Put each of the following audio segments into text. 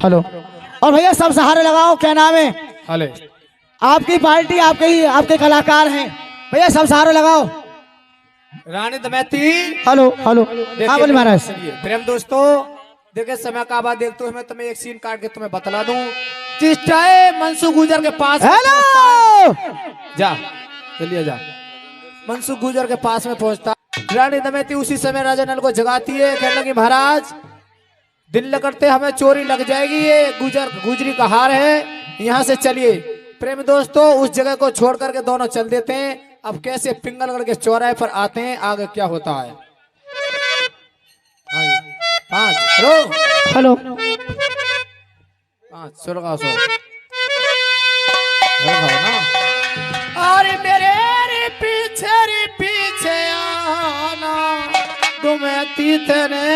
Hello. और भैया सब सहारे लगाओ, क्या नाम है? हेलो। आपकी पार्टी, आपके कलाकार हैं भैया, सब सहारे लगाओ। रानी दमयंती। Hello hello. हाँ बोलिए महाराज। प्रेम दोस्तों, देखे समय का बाद देखते हुए मैं तुम्हें एक सीन काट के तुम्हें बतला दूं। जिस टाइम मनसुख गुजर के पास हेलो जा, चलिए जा। मनसुख गुजर के पास में पहुंचता, रानी दमयंती उसी समय राजा नल को जगाती है। कहने लगी महाराज दिन लगते हमें चोरी लग जाएगी, ये गुजरी का हार है, यहाँ से चलिए। प्रेम दोस्तों उस जगह को छोड़ करके दोनों चल देते हैं। अब कैसे पिंगलगढ़ के चौराहे पर आते हैं, आगे क्या होता है। हेलो। 5 सुरगा सो ना। अरे मेरे पीछे आना तुम्हें तीतने,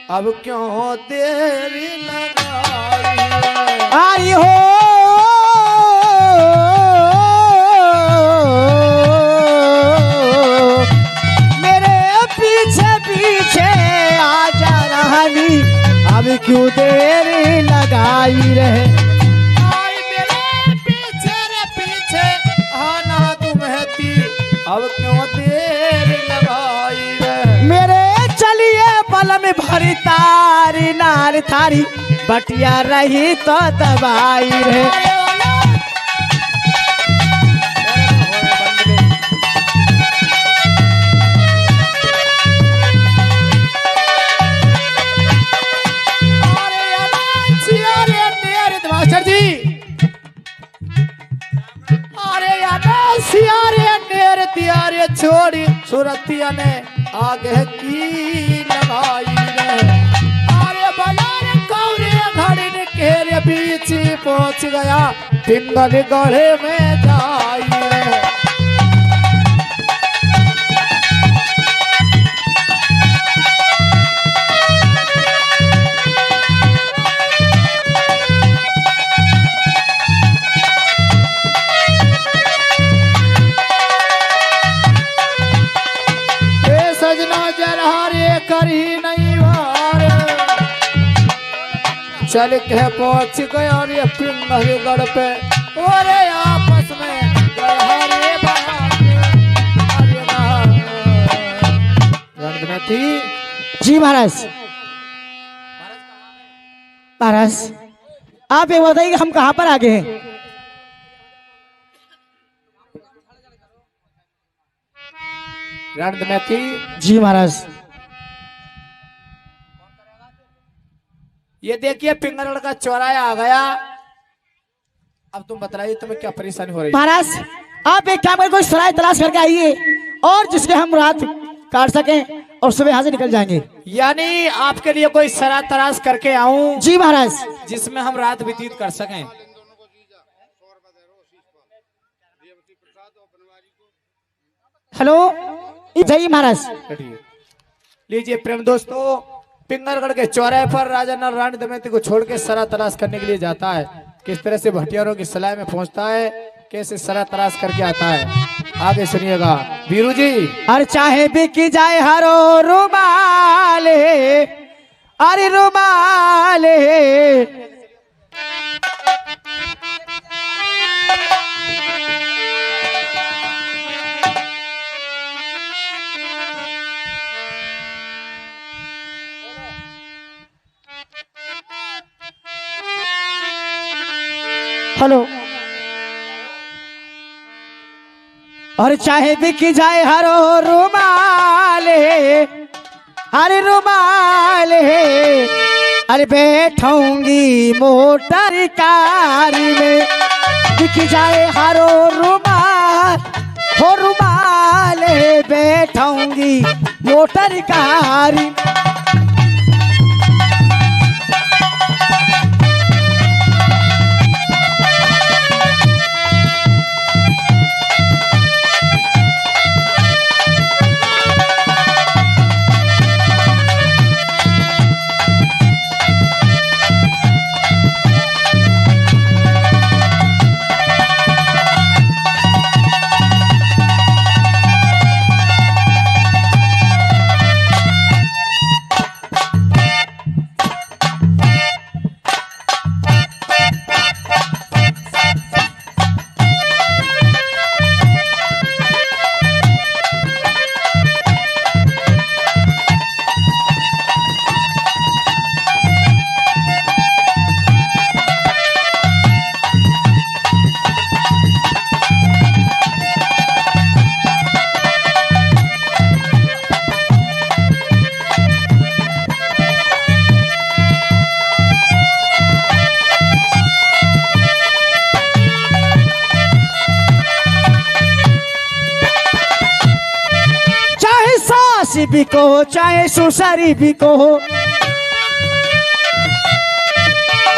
अब क्यों देरी लगाई। आई हो मेरे पीछे आ जा रानी, अब क्यों देरी लगाई रहे। आई मेरे पीछे आना तुम्हें ती, अब क्यों देरी लगाई रहे। मेरे चलिए बल में भरी तारी नार थारी, बटिया रही तो दबाई रहे। छोड़ी सुरतिया ने आगे की लगाई रहे। अरे बलार कौरे घड़ी के बीच पहुंच गया, पिंगल गढ़े में जाई रहे। करी नहीं वार, चल के पहुंच गया रे पिंगलगढ़ पे। ओरे आपस में जी महाराज। महाराज आप ये बताइए कि हम कहाँ पर आ गए हैं? जी महाराज। ये देखिए पिंगलगढ़ का चौराहा आ गया। अब तुम बताइए तुम्हें क्या परेशानी हो रही है। महाराज आप एक काम करें, कोई सराय तलाश करके आइए और जिसके हम रात काट सकें और सुबह यहाँ से निकल जाएंगे। यानी आपके लिए कोई सराय तलाश करके आऊं? जी महाराज। जिसमें हम रात व्यतीत कर सकें। हेलो जय महाराज। लीजिए प्रेम दोस्तों, पिंगलगढ़ के चौराहे पर राजा नल रानी दमयंती को छोड़ के सरा तलाश करने के लिए जाता है। किस तरह से भटियारों की सलाह में पहुंचता है, कैसे सरा तलाश करके आता है, आगे सुनिएगा वीरू जी। अरे चाहे बिकी जाए हरो रुमाल, अरे रुमाल हेलो। और चाहे बिकी जाए हरो रुमाल, अरे रुमाल अरे बैठूंगी मोटर कार में, बिकी जाए हरो रुमाल, हो रुमाल बैठूंगी मोटर कार। बिको हो चाहे सुसारी बिको हो,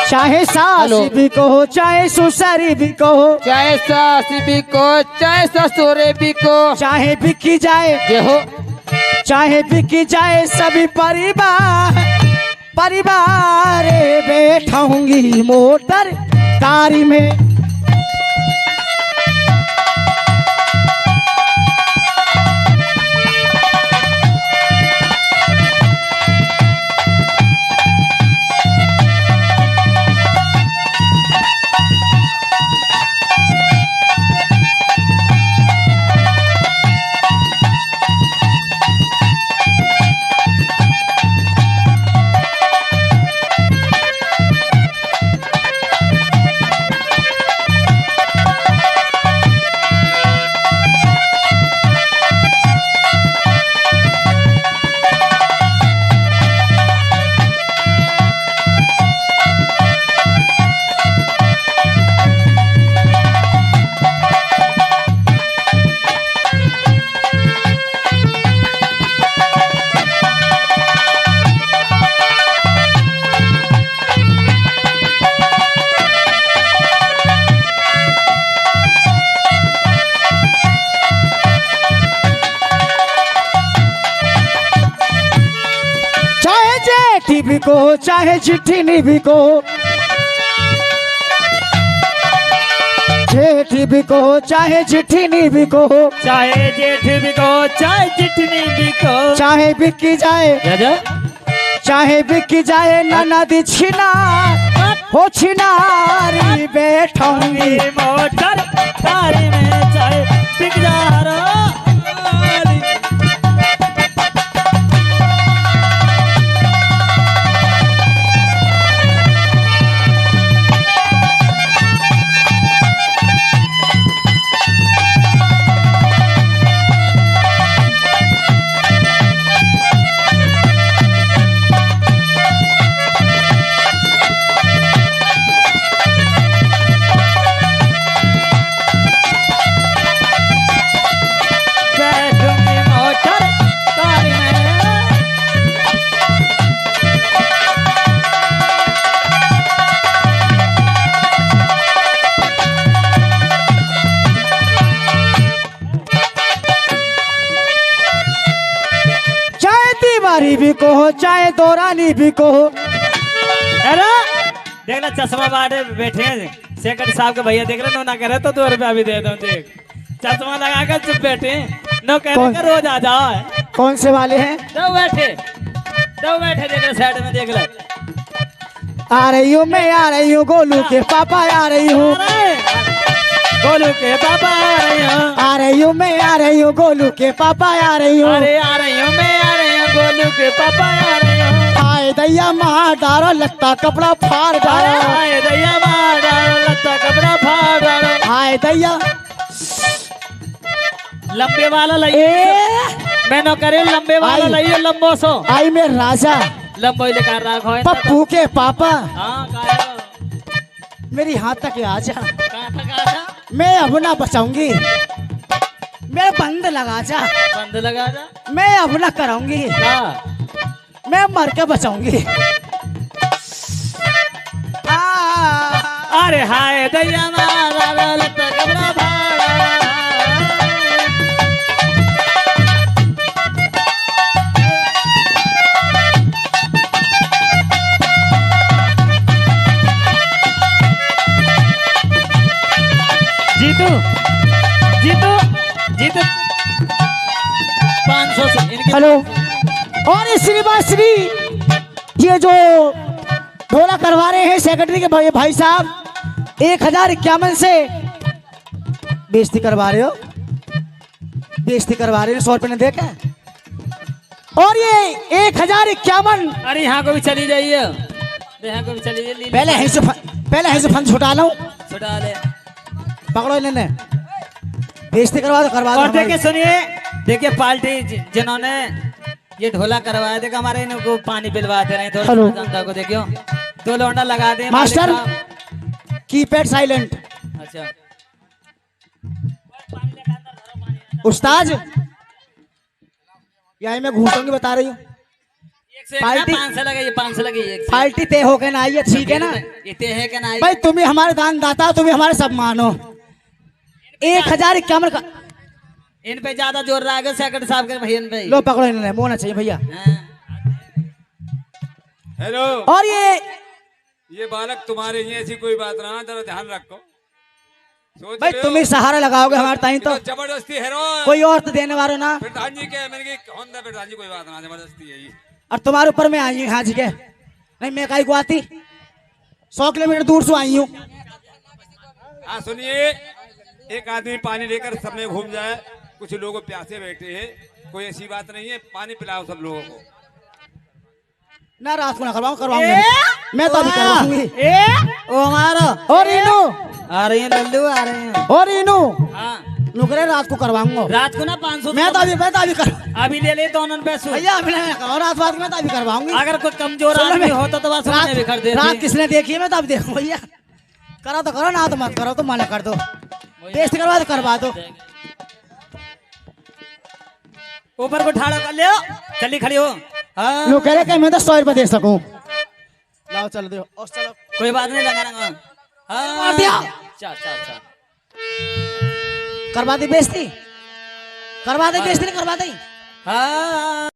चाहे सास हेलो। बिको हो चाहे सुसारी बिको हो, चाहे सास बिको चाहे ससुरे बिको, चाहे बिकी जाए ये हो चाहे बिकी जाए सभी परिवार परिवार बैठाऊंगी मोटर कारी में। बिको चाहे चिट्ठी नहीं बिको, जेठ बिको चाहे चिट्ठी नहीं बिको, चाहे जेठ बिको चाहे चिट्ठी बिको, चाहे बिकी जाए चाहे बिकी जाए ननद छिना हो छिनारी बैठाऊंगी मोटर कारी में चाहे बिक जा रहा। बिको हो चाहे दौरानी बिको हो। अरे देख ला चश्मा बाटे बैठे हैं सेकंड साहब के भैया, देख लो ना करे तो 2 रुपया भी दे दो। देख चश्मा लगा कर चुप बैठे नो कह रोज आ जाओ। कौन से वाले हैं? दो बैठे देख लो साइड में देख लो। आ रही हूँ मैं आ रही हूँ गोलू के पापा आ रही हूँ, गोलू के पापा आ रही हूँ, आ रही हूँ मैं आ रही हूँ गोलू के पापा आ रही हूँ, अरे आ रही हूँ मैं आ रही हूँ गोलू के पापा आ रही हूँ। आए दैया मार डारो लगता कपड़ा फाड़ डारो, आए दैया मार डारो लगता कपड़ा फाड़ डारो, आए दैया लंबे वाला लाइए मैं नो करे लंबे वाला लाइए लंबो सो। आई मैं राजा लंबो लेकर रखो पप्पू के पापा। हाँ काहे मेरी हाथ तक आ जा, कहाँ तक आ जा? मैं अब ना बचाऊंगी, मैं बंद लगा जा, बंद लगा जा, मैं अब ना कराऊंगी, मैं मर के बचाऊंगी। अरे हाय दैया मारा लगता कपड़ा फाड़ा। जीतू जीतू जीतू 500 से इनके। हेलो और श्रीवाश्री ये जो ढोला करवा रहे हैं सेक्रेटरी के भाई साहब 1051 से बेइज्जती करवा रहे हो, बेइज्जती करवा रहे हो। 100 रुपये ने देखा और ये 1051। अरे यहाँ को भी चली जाइए, यहाँ को भी चली जाइए। पहले है से फंड छुटा लो, छुटा ले पकड़ो लेने बेइज्जती करवा दो करवा दो। और देखिए सुनिए, देखिए पार्टी जिन्होंने ये ढोला करवाया देखा हमारे इनको पानी पिलवाते रहे थोड़ा जनता को। देखियो 2 लौंडा लगा दे मास्टर कीपैड साइलेंट। अच्छा उस्ताद यही मैं घूसूंगी बता रही हूँ। पार्टी 500 लगे, ये 500 लगे, एक से। पार्टी तय होके ना आई है, ठीक है ना ये तय है कि नहीं? भाई? तुम ही हमारे दान दाता, तुम ही हमारे सब मानो। 1051 का इन पे ज्यादा जोर रहा है सेक्रेटरी साहब के भैया पे। लो पकड़ो, इन्हें मोना चाहिए भैया। हाँ। हेलो, और ये बालक तुम्हारे ही ऐसी कोई बात ना, जरा ध्यान रखो। सोच भाई रहे तुम हो? ही सहारा लगाओगे हमारे ताई, ये तो जबरदस्ती है रो। कोई और तो देने वालों ना। प्रधान जी के मैंने की कौन था? प्रधान जी कोई बात ना, जबरदस्ती है ये। और तुम्हारे ऊपर मैं आई हूँ हाँ जी के, नहीं मैं काई को आती, 100 किलोमीटर दूर से आई हूँ। हाँ सुनिए, एक आदमी पानी लेकर सब में घूम जाए, कुछ लोग प्यासे बैठे हैं, कोई ऐसी बात नहीं है, पानी पिलाओ सब लोगों को। ना रात को ना करवाऊंगी मैं तो अभी करवाऊंगी। ओ हमारा और इनू, आ रहे हैं लल्लू, आ रहे हैं। और इनू हाँ, नुकरे रात को करवाऊंगा। रात को ना 500 मैं तो अभी कर अभी ले ले दोनों पैसों। भैया अभी नहीं करवाऊं, रात बात में तो अभी करवाऊंगी। अगर कोई कमजोर सुनो आदमी मैं- होता तो बस उन्हें भी कर देते। रात किसने देखी है? मैं तो अब देखूं भैया। करो तो करो, ना तो मत करो, तो मना कर दो। बेइज्जती करवा तो करवा दो। ऊपर को ठाड़ो कर लियो, चली खड़ी हो। हाँ, लोग कह रहे कि मैं तो 100 रुपए दे सकूं। लाओ चलो दो, और चलो कोई बात नहीं, लगाना। हाँ, मार दिया। चल चल चल। करवा दी बेइज्जती, करवा दी बेइज्जती, नहीं करवा दी। हाँ।